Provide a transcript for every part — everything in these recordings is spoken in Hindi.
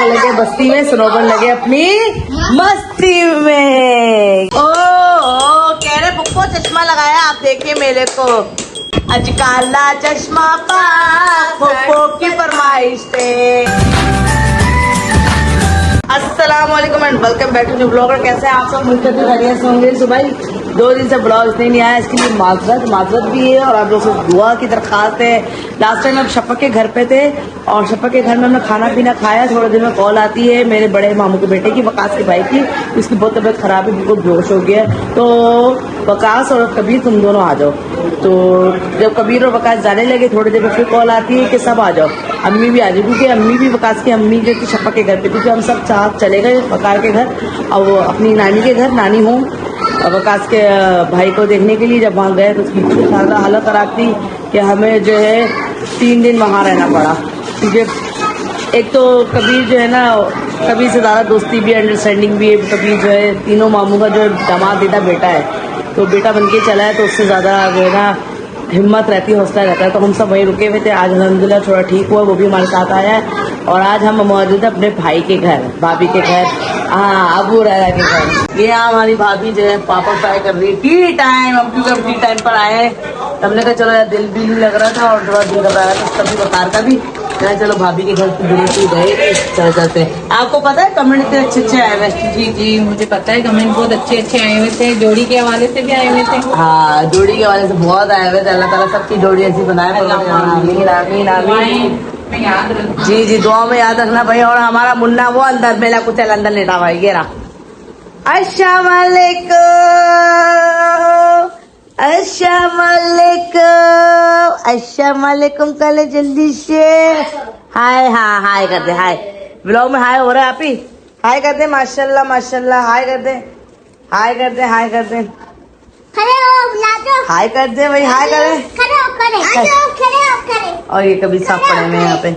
लगे बस्ती में, सनोबर लगे अपनी मस्ती में। ओ कह रहे बुक्को चश्मा लगाया, आप देखिए मेरे को आज काला चश्मा पा बुक्को की फरमाइश पे। अस्सलामुअलैकुम and welcome back to new blogger. कैसे हैं आप सब? मुझे तो खैरियत से होंगे। सो भाई 2 दिन से ब्लॉग इसलिए नहीं आया, इसके लिए माजरत भी है और आप लोगों से दुआ की दरखास्त है। लास्ट टाइम हम शफक के घर पे थे और शफक के घर में हमने खाना पीना खाया। थोड़े दिन में कॉल आती है मेरे बड़े मामू के बेटे की, वकास के भाई की, उसकी बहुत तबीयत खराब है, बिल्कुल बेहोश हो गया। तो वकास और कबीर तुम दोनों आ जाओ। तो जब कबीर और वकास जाने लगे थोड़ी देर में फिर कॉल आती है कि सब आ जाओ, अम्मी भी आ जाओ, क्योंकि अम्मी भी वकास की अम्मी जो थी शफक के घर पे थी। हम सब साथ चले गए वकार के घर और वो अपनी नानी के घर, नानी होम वकास के भाई को देखने के लिए। जब वहाँ गए तो उसकी हालत खराब थी कि हमें जो है 3 दिन वहाँ रहना पड़ा, क्योंकि एक तो कबीर जो है ना, कबीर से ज़्यादा दोस्ती भी अंडरस्टैंडिंग भी है। कबीर जो है तीनों मामू का जो दामाद बेटा बेटा है, तो बेटा बन के चला है, तो उससे ज़्यादा जो है ना हिम्मत रहती है, हौसला रहता है। तो हम सब वहीं रुके हुए थे। आज अल्हम्दुलिल्लाह थोड़ा ठीक हुआ, वो भी हमारे साथ आया है। और आज हम मौजूद है अपने भाई के घर, भाभी के घर, हाँ अबू राजा के घर। ये हमारी भाभी जो है पापा फ्राई कर रही है। टी टाइम, अब क्योंकि हम टी टाइम पर आए हैं, हमने कहा चलो यार दिल भी नहीं लग रहा था और थोड़ा दिल घबरा रहा था तभी बकार का भी, चलो भाभी के घर से गए चलते हैं। आपको पता है कमेंट इतने अच्छे आए हुए? जी जी मुझे पता है, कमेंट बहुत अच्छे आए हुए थे। जोड़ी के हवाले से भी आए हुए थे। हाँ जोड़ी के हवाले से बहुत आए हुए थे। अल्लाह ताला सबकी जोड़ी ऐसी बनाए। आमीन आमीन आमीन। जी जी दुआ में याद रखना भाई। और हमारा मुन्ना वो अंदर मेला कुचल अंदर लेटा भाई गेरा। अस्सलाम वालेकुम, अस्सलाम वालेकुम, अस्सलाम वालेकुम। कल जल्दी से हाय, हाँ हाय कर दे, हाय ब्लॉग में हाय हो रहा है। आप ही हाय कर दे, माशाल्लाह माशाल्लाह, हाय कर दे, हाय कर दे, हाय कर दे, हाय कर दे भाई, हाय कर दे। और ये कभी साफ पड़े में यहाँ पे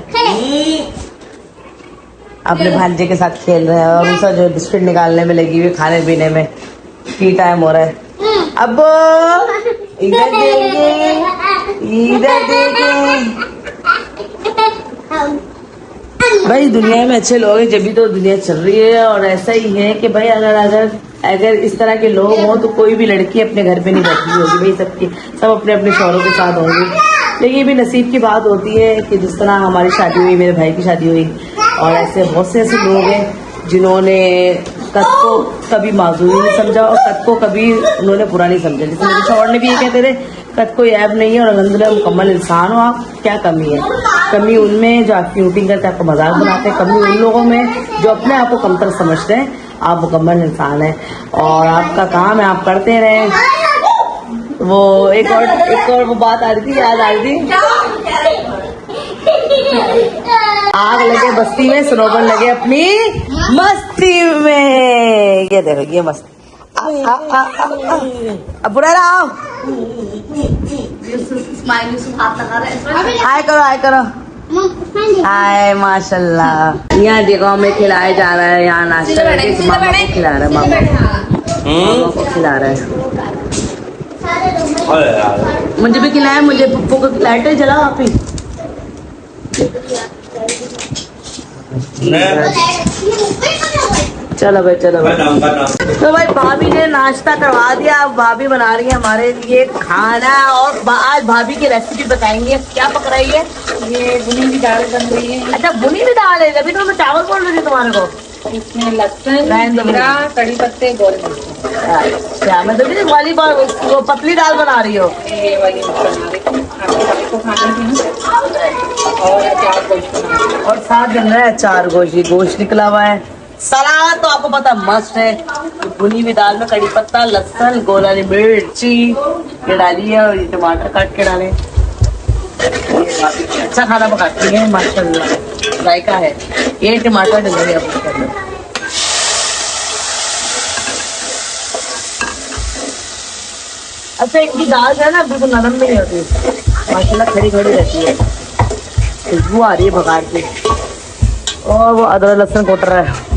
अपने भांजे के साथ खेल रहे हैं और उसका जो बिस्किट निकालने में लगी हुई, खाने पीने में। टी टाइम हो रहा है। अब इधर देंगे, इधर देंगे। भाई दुनिया में अच्छे लोग हैं जब भी तो दुनिया चल रही है। और ऐसा ही है कि भाई अगर इस तरह के लोग हों तो कोई भी लड़की अपने घर पे नहीं बैठी होगी भाई। सबकी सब अपने अपने शौहरों के साथ होंगे। लेकिन ये भी नसीब की बात होती है कि जिस तरह हमारी शादी हुई, मेरे भाई की शादी हुई, और ऐसे बहुत से ऐसे लोग हैं जिन्होंने कद को कभी माजूरी नहीं समझा और कद को कभी उन्होंने बुरा नहीं समझा। जैसे मेरे शौहर ने भी ये कहते थे कद कोई ऐब नहीं है और अल्हम्दुलिल्लाह मुकम्मल इंसान हो आप। क्या कमी है? कमी उनमें जो आपकी शूटिंग करते हैं, आपको मजाक बनाते हैं। कमी उन लोगों में जो अपने आप को कमतर समझते हैं। आप मुकम्मल इंसान हैं और आपका काम है, आप करते रहें। वो एक और वो बात आ रही थी, याद आ रही थी। आग लगे बस्ती में, सनोबर लगे अपनी मस्ती में। ये देखो ये मस्त। अब बुरा आओ, हाय करो, हाय करो, हाय माशाल्लाह। यहाँ देखो हमें खिलाया जा रहा है। यहाँ नाश्ता करके मामा को खिला रहा है, मामा को खिला रहा है। मुझे भी खिलाया, मुझे पप्पू को लाइटर जलाओ आप ही। चलो भाई, चलो भाई। तो भाई भाभी ने नाश्ता करवा दिया। अब भाभी बना रही है हमारे लिए खाना और आज भाभी की रेसिपी बताएंगे। क्या पक रही है? ये भुनी हुई दाल बन रही है। अच्छा भुनी हुई दाल है, अभी तो मैं चावल बोल रही थी तुम्हारे को। इसमें लहसुन, जीरा, कड़ी पत्ते, गोल मिर्च। अच्छा मैं तो वाली वो पतली दाल बना रही हो। ये वाली बना रही हूँ, आपके भाई को खाने की ना। और अचार गोश्त, और साथ बन रहा है अचार गोश्त निकला हुआ है। सलाद तो आपको पता मस्त है। भुनी हुई दाल में कड़ी पत्ता, लहसुन, गोल वाली मिर्ची ये डाली है और ये टमाटर काट के डाले। अच्छा खाना पकाती है माशाल्लाह, जायका है। ये टमाटर डल रही है। अच्छा इनकी दाल जो है ना बिल्कुल नरम नहीं होती, माशाल्लाह खड़ी खड़ी रहती है। खुशबू आ रही है बघार की। और वो अदरक लहसुन कोट रहा है।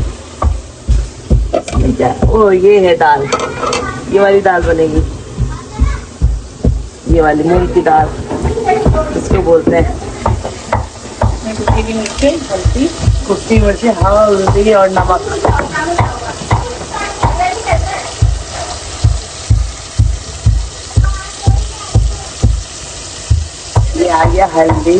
ओ ये है दाल, ये वाली दाल बनेगी, ये वाली मूंग की दाल इसको बोलते हैं। मीठे हल्दी सूखी मिर्ची, हल्दी और नमक। ये आ गया हल्दी,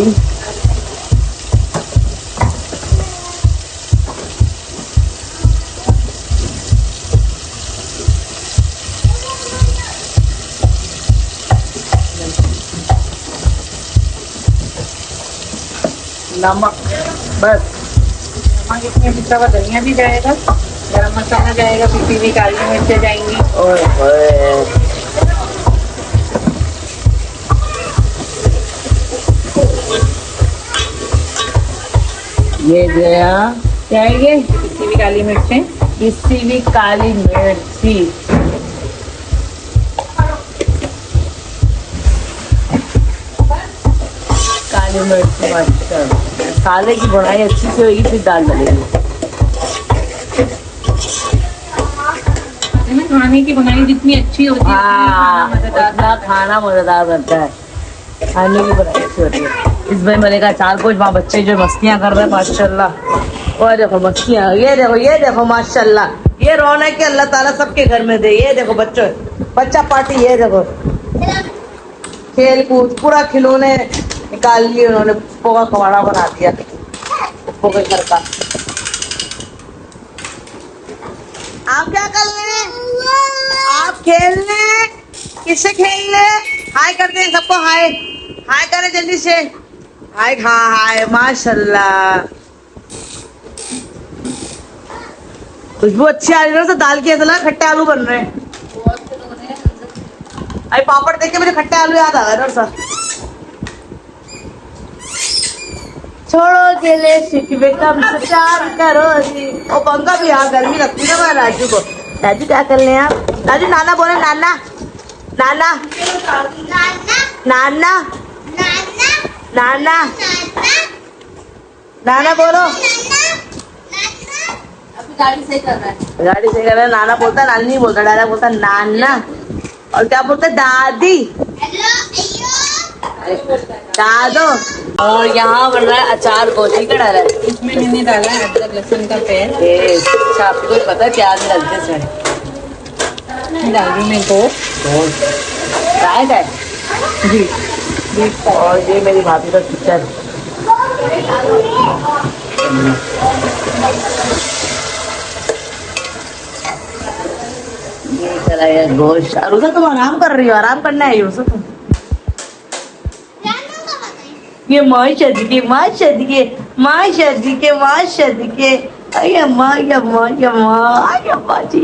नमक, बस। नमक इसमें पिसा हुआ धनिया भी जाएगा, गरम मसाला जाएगा, पिसी हुई काली मिर्चें जाएंगी। ओए होए, ये गया, क्या है ये? पिसी हुई काली मिर्चें, पिसी हुई काली मिर्ची, काली मिर्ची। अच्छा, काले की बुनाई अच्छी से होगी फिर दाल डलेगी। खाने की बनाई जितनी अच्छी होती है हाँ, मजेदार। उतना खाना मजेदार बनता है, खाने की बनाई अच्छी होती है। इस भाई मैंने कहा 4-5 वहाँ बच्चे जो मस्तियाँ कर रहे हैं माशाल्लाह। और देखो मस्तियाँ, ये देखो माशाल्लाह, ये रौनक के अल्लाह ताला सबके घर में दे। ये देखो बच्चों, बच्चा पार्टी, ये देखो खेल कूद पूरा खिलौने निकाल लिए उन्होंने, पोहा कवाड़ा बना दिया पप्पो के घर का। आप क्या कर रहे हैं? आप खेलने, किससे खेलने? हाय करते हैं सबको, हाय हाय करें जल्दी से, हाय। हाँ हाय, माशाल्लाह खुशबू अच्छी आ रही है। तो दाल की ऐसा लगा खट्टे आलू बन रहे हैं। अरे पापड़ देख के मुझे खट्टे आलू याद आ गए सर। छोड़ो गेले शिकवे कम से प्यार करो जी। ओ पंखा भी, यहाँ गर्मी लगती है ना राजू को। राजू क्या कर रहे हैं आप? राजू नाना बोले, नाना नाना नाना नाना नाना बोलो। गाड़ी सही कर रहा है, गाड़ी से कर रहा है। नाना बोलता है, नानी नहीं बोलता, डायरेक्ट बोलता है नाना। और क्या बोलता है? दादी, दादो। और यहाँ बन रहा है अचार गोजी का डाला है। इसमें मैंने डाला है अदरक लहसुन का पेस्ट। अच्छा, आपको पता है प्याज डालते हैं इसमें? डाल दी मैं दो राइट है जी। और ये मेरी भाभी का किचन। ये चला है गोश्त। अरुजा तुम आराम कर रही हो, आराम करना है यूसुफ। ये माँ शादी के, माँ शादी के, माँ शादी के, माँ शादी के। अरे माँ, या माँ, या माँ, या माँ जी।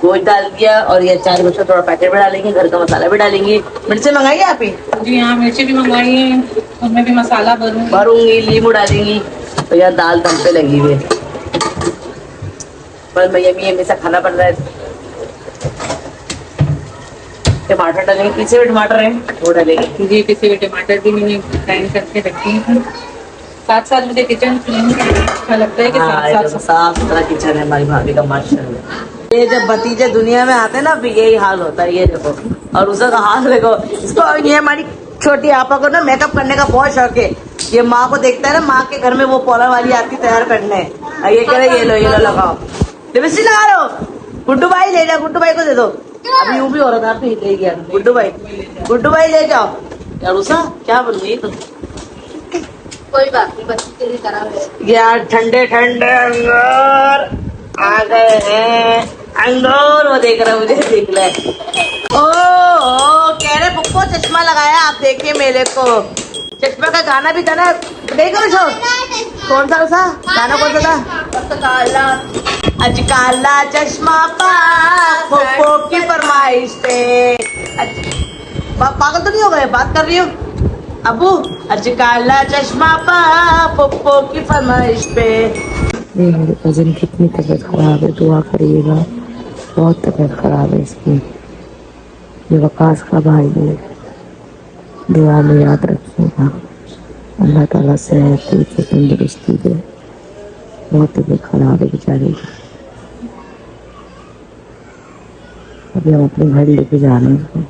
गोश्त डाल दिया और ये अचार गोश्त थोड़ा पैकेट में डालेंगे, घर का मसाला भी डालेंगे। मिर्ची मंगाई आप ही? जी हाँ, मिर्ची भी मंगवाई है, उसमें भी मसाला भरूंगी, नींबू डालेंगी। तो यार दाल दम पे लगी हुई है, पर मैं यमी हमेशा खाना बन रहा है। टमाटर डालेंगे, पीछे हुए टमाटर हैं वो डालेंगे। जी, पिसे हुए टमाटर भी मैंने ग्राइंड करके रखी है। साथ साथ मुझे किचन क्लीन करना अच्छा लगता है कि साथ साथ साफ सुथरा किचन है हमारी भाभी का माशाल्लाह। ये जब भतीजे दुनिया में आते हैं ना, फिर यही हाल होता है। ये देखो, और उसका हाल देखो। इसको, ये हमारी छोटी आपा को ना मेकअप करने का बहुत शौक है। ये माँ को देखता है ना, माँ के घर में वो पॉलर वाली आती तैयार करने, और ये कह रहे ये लो लगाओ, लिपस्टिक लगा लो। गुड्डू भाई ले जाओ, गुड्डू भाई को दे दो। अभी यूं भी हो रहा था, तो ले गया गुड्डू भाई ले जाओ। यार उषा क्या बोल रही है तुम? कोई बात नहीं, बच्ची के लिए करा है यार। ठंडे ठंडे अंगूर आ गए हैं, अंगूर वो देख रहा है, मुझे देख ले। ओ कह रहे पप्पो चश्मा लगाया, आप देखिए मेरे को। चश्मा का गाना भी था ना, देखो शो। कौन सा उषा गाना, कौन सा था? आज काला चश्मा पा पप्पो की फरमाइश पे। पागल तो नहीं हो गए? बात कर रही हो अबू। आज काला चश्मा पा पप्पो की फरमाइश पे। मेरे कजिन कितनी तबीयत खराब है, दुआ करिएगा। बहुत तबीयत खराब है इसकी। ये वकास का भाई है, दुआ में याद रखिएगा। अल्लाह ताला सेहत दे, तंदुरुस्ती दे। बहुत तबीयत खराब है बेचारी। अभी हम अपने घर लेके जा रहे हैं इसको।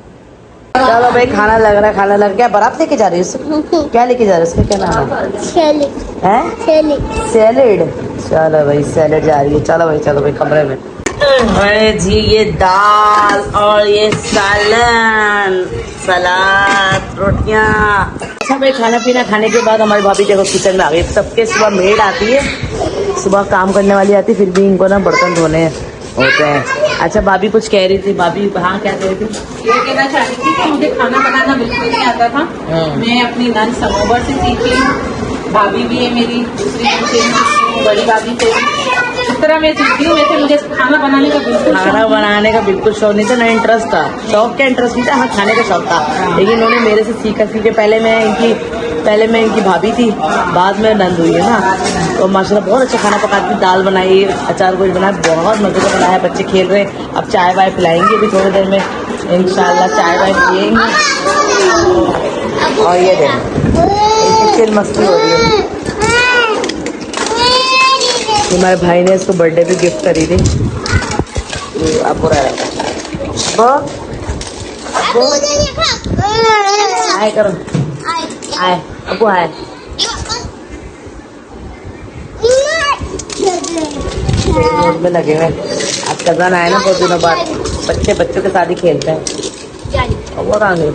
चलो भाई खाना लग रहा है, खाना लग गया। बारात लेके जा रही है? क्या लेके जा रहे हो? उसका क्या नाम है? सैलेड। चलो भाई सैलेड जा रही है। चलो भाई कमरे में। अरे जी ये दाल और ये सालन, सलाद, रोटियाँ। अच्छा भाई खाना पीना खाने के बाद हमारी भाभी देखो किचन में आ गई। सबके सुबह मेड आती है, सुबह काम करने वाली आती है, फिर भी इनको ना बर्तन धोने होते हैं। अच्छा भाभी कुछ कह रही थी, भाभी हाँ क्या कह रही थी? ये कहना चाह रही थी कि मुझे खाना बनाना बिल्कुल नहीं आता था। मैं अपनी नन समोवर से सीखी हूँ। भाभी भी है मेरी, दूसरी नन से भी सीखी हूँ, बड़ी भाभी से भी। इस तरह मैं सीखती हूँ। वैसे मुझे खाना बनाने का बिल्कुल शौक नहीं था, ना इंटरेस्ट था। शौक क्या इंटरेस्ट नहीं था, हाँ खाने का शौक था। लेकिन उन्होंने मेरे से सीखा। पहले मैं इनकी भाभी थी, बाद में नंद हुई है ना। तो माशाल्लाह बहुत अच्छा खाना पकाती, दाल बनाई, अचार कुछ बनाया, बहुत मजे का बनाया। बच्चे खेल रहे, अब चाय वाय पिलाएंगे अभी थोड़ी देर में इंशाल्लाह, चाय वाय पियेंगे। और ये देखो मस्ती हो रही है। हमारे भाई ने इसको बर्थडे पे गिफ्ट करी थी। अब आए करो, आए अब आए। रोड में लगे हुए। अब कज़न आए ना बहुत दिनों बाद, बच्चों के साथ ही खेलते हैं। और आगे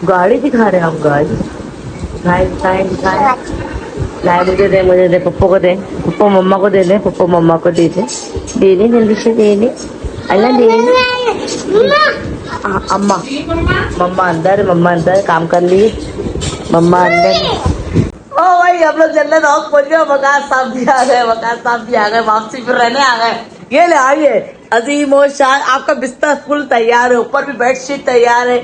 गाड़ी दिखा रहे हैं हम, गाड़ी दिखाए। लाए मुझे दे पप्पो को दे, पप्पो मम्मा को दे दे, पप्पो मम्मा को दे दे जल्दी से दे दे। अल्लाह दे अम्मा मम्मा अंदर काम कर लिए, मम्मा अंदर। ओ भाई हम लोग जन्नत हाउस पहुंच गए। वकास साहब भी आ गए, वापसी फिर रहने आ गए। ये ले आइए अजीम और शान, आपका बिस्तर फुल तैयार है, ऊपर भी बेडशीट तैयार है।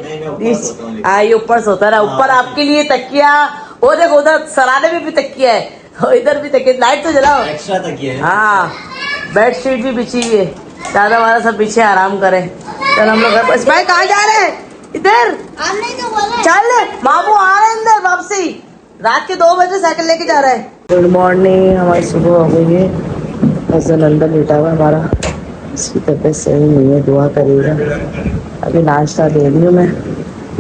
आइए ऊपर सोता रहा, ऊपर आपके लिए तकिया। वो देखो उधर सराने में भी तकिया है, और इधर भी तकिया। लाइट तो जलाओ, एक्स्ट्रा तकिया है। हाँ बेडशीट भी बिछी हुई है, दादा वाला सब पीछे आराम करे। चल हम लोग भाई कहाँ जा रहे हैं? इधर चल, मामू आ रहे हैं अंदर वापसी। रात के 2 बजे साइकिल लेके जा रहा है। गुड मॉर्निंग, हमारी सुबह हो गई है। हसन अंदर लेटा हुआ हमारा, इसकी तबीयत सही नहीं है, दुआ करिएगा। अभी नाश्ता दे रही हूँ मैं,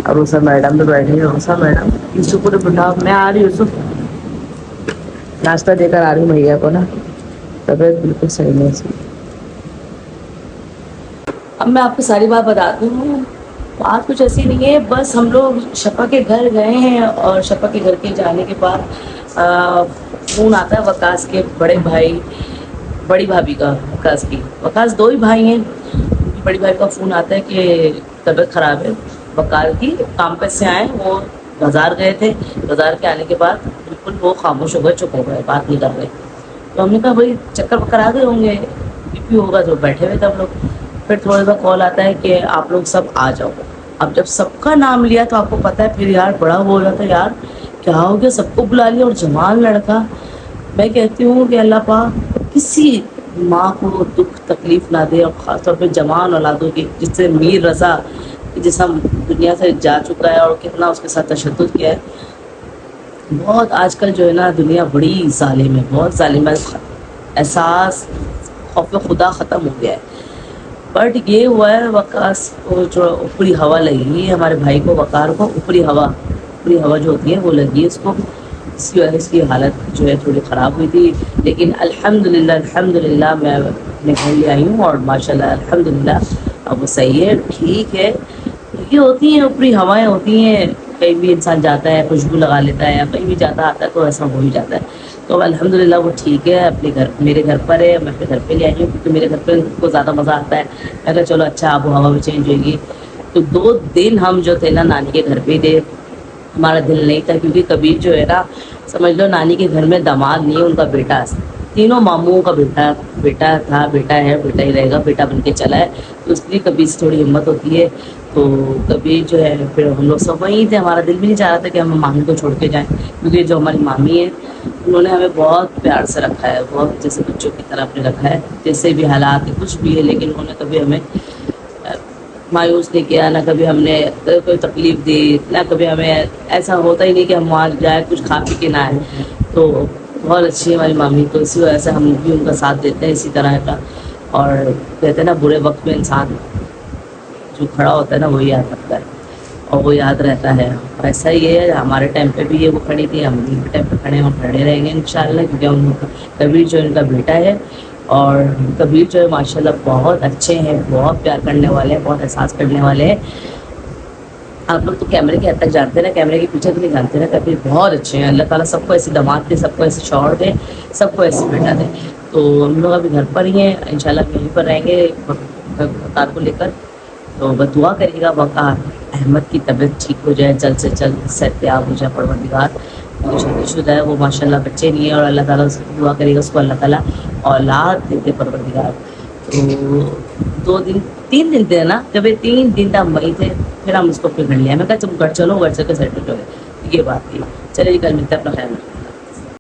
और उस मैडम भी बैठी है। उस मैडम यूसुफ को बिठा, मैं आ रही हूँ यूसुफ, नाश्ता देकर आ रही हूँ भैया को ना, तबीयत बिल्कुल सही नहीं है। अब मैं आपको सारी बात बताती हूँ। बात कुछ ऐसी नहीं है, बस हम लोग शपा के घर गए हैं, और शपा के घर के जाने के बाद फ़ोन आता है वकास के बड़े भाई, बड़ी भाभी का, वकास 2 ही भाई हैं। बड़ी भाई का फ़ोन आता है कि तबीयत ख़राब है वकास की, काम पे से आए, वो बाज़ार गए थे। बाज़ार के आने के बाद बिल्कुल वो खामोश हो गए, चुप हो गए, बात नहीं कर रहे। तो हमने कहा भाई चक्कर वक्कर आ गए होंगे, बीपी होगा, तो बैठे हुए थे हम लोग। फिर थोड़ी देर कॉल आता है कि आप लोग सब आ जाओ। अब जब सबका नाम लिया तो आपको पता है फिर यार बड़ा वो हो जाता है, यार क्या हो गया, सबको बुला लिया, और जमाल लड़का। मैं कहती हूँ कि अल्लाह पाक किसी माँ को दुख तकलीफ ना दे, और ख़ासतौर पे जवान औलादों की, जिससे मीर रज़ा जिस हम दुनिया से जा चुका है और कितना उसके साथ तशद्दुद किया है। बहुत आजकल जो है ना दुनिया बड़ी जालिम है, बहुत जालिम है, एहसास खौफ खुदा ख़त्म हो गया है। बट ये हुआ है वकास को जो ऊपरी हवा लगी है, हमारे भाई को वकार को ऊपरी हवा जो होती है वो लगी है उसको। इसकी वजह से इसकी हालत जो है थोड़ी ख़राब हुई थी, लेकिन अल्हम्दुलिल्लाह मैं अपने घर ले आई हूँ, और माशाल्लाह अल्हम्दुलिल्लाह अब वो सही है, ठीक है। ये होती हैं ऊपरी हवाएं होती हैं, कहीं भी इंसान जाता है खुशबू लगा लेता है, या कहीं भी जाता आता है तो ऐसा हो ही जाता है। तो अल्हम्दुलिल्लाह वो ठीक है, अपने घर, मेरे घर पर है। मैं अपने घर पे ले आई हूँ, क्योंकि मेरे घर पे को ज़्यादा मज़ा आता है। मैं कहा चलो अच्छा आबो हवा भी चेंज होगी। तो 2 दिन हम जो थे ना नानी के घर पे थे, हमारा दिल नहीं था, क्योंकि कबीर जो है ना, समझ लो नानी के घर में दामाद नहीं है, उनका बेटा, तीनों मामूओं का बेटा था, बेटा है, बेटा ही रहेगा, बेटा बन के चला है। तो उसकी कबीर से थोड़ी हिम्मत होती है। तो कबीर जो है फिर हम लोग सब वहीं थे, हमारा दिल भी नहीं चाह रहा था कि हम मामी को छोड़ के जाएं, क्योंकि जो हमारी मामी है उन्होंने हमें बहुत प्यार से रखा है, बहुत जैसे बच्चों की तरह अपने रखा है, जैसे भी हालात है कुछ भी है, लेकिन उन्होंने कभी हमें मायूस नहीं किया, ना कभी हमने कोई तकलीफ़ दी, ना कभी हमें ऐसा होता ही नहीं कि हम वहाँ जाए कुछ खा पी के ना आए। तो बहुत अच्छी है हमारी मामी, तो इसी वजह से हम भी उनका साथ देते हैं इसी तरह का। और कहते हैं ना बुरे वक्त में इंसान जो खड़ा होता है ना वही याद रखता है और वो याद रहता है। ऐसा ही है, हमारे टाइम पे भी ये वो खड़ी थी, हम भी टाइम पे खड़े हैं, हम खड़े रहेंगे इंशाल्लाह, क्योंकि उनका कबीर जो इनका बेटा है और कबीर जो है माशाल्लाह बहुत अच्छे हैं, बहुत प्यार करने वाले हैं, बहुत एहसास करने वाले हैं। आप लोग तो कैमरे के हद तक जानते हैं ना, कैमरे के पीछे तो नहीं जानते ना, कबीर बहुत अच्छे हैं। अल्लाह ताला सबको ऐसे दामाद दे, सबको ऐसे शौहर दे, सबको ऐसे बेटा दे। तो हम लोग अभी घर पर ही हैं, इंशाल्लाह यहीं पर रहेंगे वक़ार को लेकर। तो बस दुआ करिएगा वक़ार अहमद की तबीयत ठीक हो जाए, जल्द से जल्द सेहतयाब हो जाए परवरदिगार। जो शादीशुदा है वो माशाल्लाह बच्चे नहीं है और अल्लाह ताला उसको दुआ करेगा, उसको अल्लाह ताला औलाद दे परवरदिगार। तो 2 दिन 3 दिन थे ना, जब ये 3 दिन तक हम वहीं थे, फिर हम उसको अपने घर लिया। मैं कहा तुम घर चलो, घर चल के सेटल हो गए, ये बात थी। चलिए कल मिलते हैं, अपना ख्याल रखना।